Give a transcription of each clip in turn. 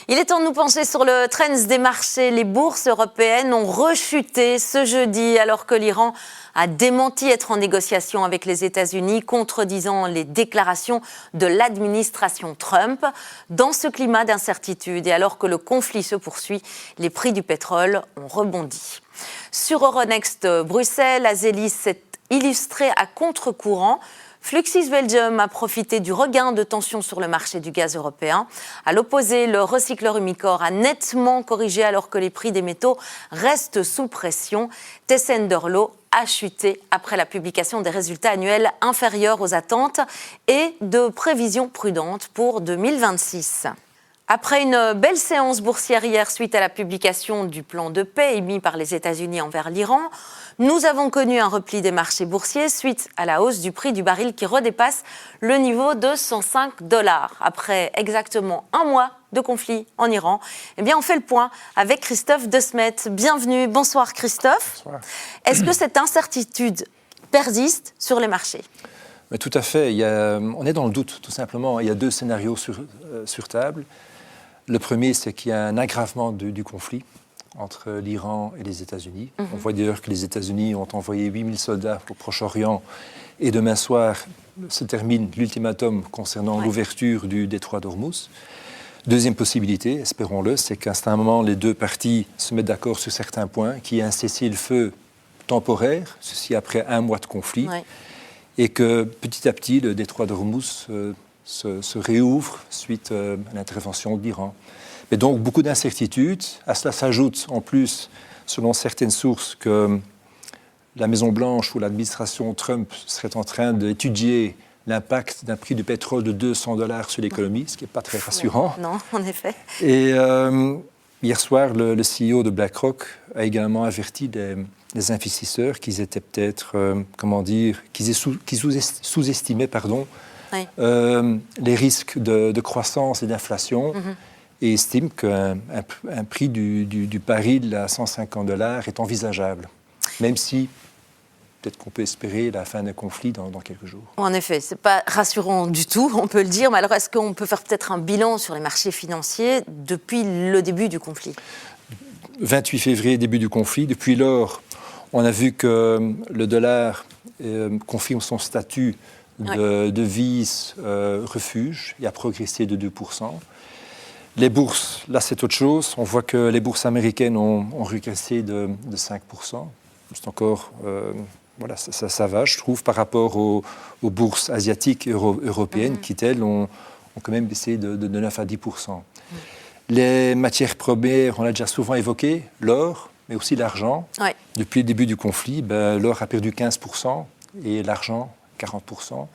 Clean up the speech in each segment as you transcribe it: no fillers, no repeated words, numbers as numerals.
Il est temps de nous pencher sur le trend des marchés. Les bourses européennes ont rechuté ce jeudi alors que l'Iran a démenti être en négociation avec les États-Unis, contredisant les déclarations de l'administration Trump. Dans ce climat d'incertitude et alors que le conflit se poursuit, les prix du pétrole ont rebondi. Sur Euronext Bruxelles, Azelis s'est illustré à contre-courant. Fluxys Belgium a profité du regain de tension sur le marché du gaz européen. À l'opposé, le recycleur Umicore a nettement corrigé alors que les prix des métaux restent sous pression. Tessenderlo a chuté après la publication des résultats annuels inférieurs aux attentes et de prévisions prudentes pour 2026. Après une belle séance boursière hier suite à la publication du plan de paix émis par les États-Unis envers l'Iran, nous avons connu un repli des marchés boursiers suite à la hausse du prix du baril qui redépasse le niveau de $105. Après exactement un mois de conflit en Iran, on fait le point avec Christophe De Smet. Bienvenue, bonsoir Christophe. Bonsoir. Est-ce que cette incertitude persiste sur les marchés ? Mais tout à fait. On est dans le doute, tout simplement. Il y a deux scénarios sur table. Le premier, c'est qu'il y a un aggravement du conflit entre l'Iran et les États-Unis. On voit d'ailleurs que les États-Unis ont envoyé 8000 soldats au Proche-Orient et demain soir se termine l'ultimatum concernant l'ouverture du détroit d'Ormuz. Deuxième possibilité, espérons-le, c'est qu'à un moment, les deux parties se mettent d'accord sur certains points, qu'il y ait un cessez-le-feu temporaire, ceci après un mois de conflit, et que petit à petit, le détroit d'Ormuz se réouvre suite à l'intervention de l'Iran. Mais donc, beaucoup d'incertitudes. À cela s'ajoute, en plus, selon certaines sources, que la Maison-Blanche ou l'administration Trump serait en train d'étudier l'impact d'un prix du pétrole de $200 sur l'économie, ce qui n'est pas très rassurant. Non, en effet. Et hier soir, le CEO de BlackRock a également averti les investisseurs qu'ils étaient peut-être, qu'ils sous-estimaient, les risques de croissance et d'inflation, et estiment qu'un prix du baril à $150 est envisageable, même si peut-être qu'on peut espérer la fin d'un conflit dans quelques jours. En effet, ce n'est pas rassurant du tout, on peut le dire. Mais alors, est-ce qu'on peut faire peut-être un bilan sur les marchés financiers depuis le début du conflit ? 28 février, début du conflit. Depuis lors, on a vu que le dollar confirme son statut de devise refuge et a progressé de 2%. Les bourses, là c'est autre chose. On voit que les bourses américaines ont régressé de 5%. C'est encore, ça va, je trouve, par rapport aux bourses asiatiques et européennes qui, elles, ont quand même baissé de 9 à 10%. Les matières premières, on l'a déjà souvent évoqué, l'or, mais aussi l'argent. Depuis le début du conflit, l'or a perdu 15% et l'argent 40%.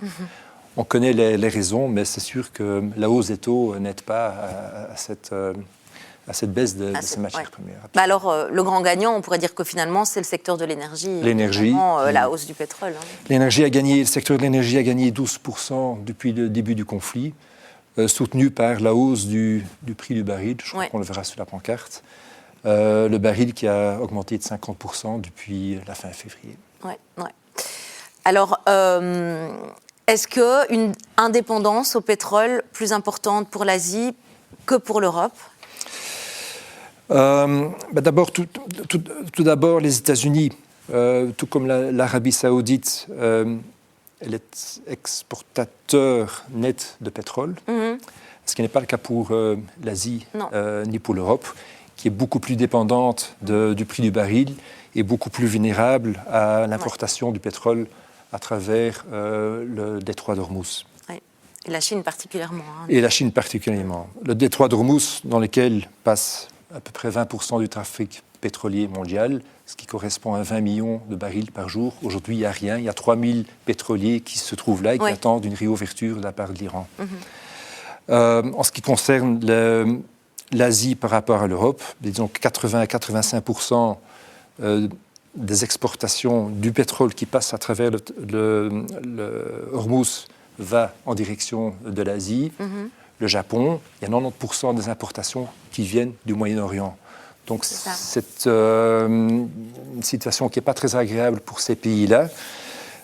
On connaît les raisons, mais c'est sûr que la hausse des taux n'aide pas à cette baisse de ces matières premières. Alors, le grand gagnant, on pourrait dire que finalement, c'est le secteur de l'énergie. L'énergie. La hausse du pétrole. Le secteur de l'énergie a gagné 12% depuis le début du conflit, soutenu par la hausse du prix du baril. Je crois qu'on le verra sur la pancarte. Le baril qui a augmenté de 50% depuis la fin février. Alors, est-ce qu'une indépendance au pétrole plus importante pour l'Asie que pour l'Europe ? D'abord, tout d'abord, les États-Unis, tout comme l'Arabie saoudite, elle est exportateur net de pétrole, ce qui n'est pas le cas pour l'Asie ni pour l'Europe, qui est beaucoup plus dépendante du prix du baril et beaucoup plus vulnérable à l'importation du pétrole à travers le détroit d'Ormuz. Et la Chine particulièrement. Et la Chine particulièrement. Le détroit d'Ormuz, dans lequel passe à peu près 20% du trafic pétrolier mondial, ce qui correspond à 20 millions de barils par jour. Aujourd'hui, il n'y a rien. Il y a 3000 pétroliers qui se trouvent là et qui attendent une réouverture de la part de l'Iran. En ce qui concerne l'Asie par rapport à l'Europe, disons que 80 à 85% des exportations du pétrole qui passe à travers le Hormuz va en direction de l'Asie. Le Japon, il y a 90% des importations qui viennent du Moyen-Orient. Donc c'est une situation qui n'est pas très agréable pour ces pays-là,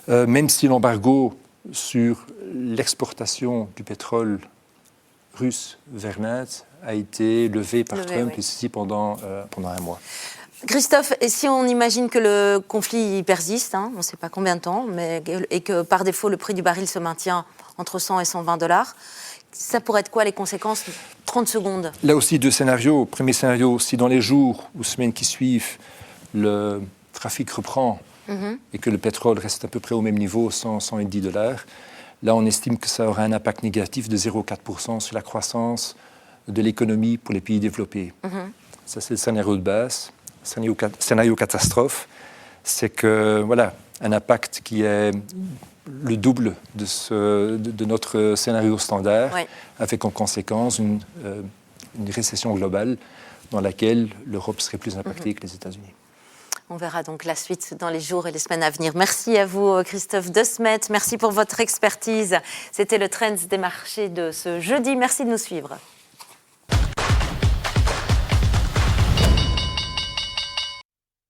même si l'embargo sur l'exportation du pétrole russe vers l'Inde a été levé par Levé, Trump oui. ici pendant un mois. Christophe, et si on imagine que le conflit persiste, hein, on ne sait pas combien de temps, et que par défaut le prix du baril se maintient entre 100 et 120 $, ça pourrait être quoi les conséquences? 30 secondes. Là aussi, deux scénarios. Premier scénario, si dans les jours ou semaines qui suivent, le trafic reprend et que le pétrole reste à peu près au même niveau, 100, 110 $, là on estime que ça aura un impact négatif de 0,4% sur la croissance de l'économie pour les pays développés. Ça, c'est le scénario de base. Scénario catastrophe, c'est que, voilà, un impact qui est le double de notre scénario standard, Oui. avec en conséquence une récession globale dans laquelle l'Europe serait plus impactée que les États-Unis. On verra donc la suite dans les jours et les semaines à venir. Merci à vous, Christophe De Smet. Merci pour votre expertise. C'était le Trends des marchés de ce jeudi. Merci de nous suivre.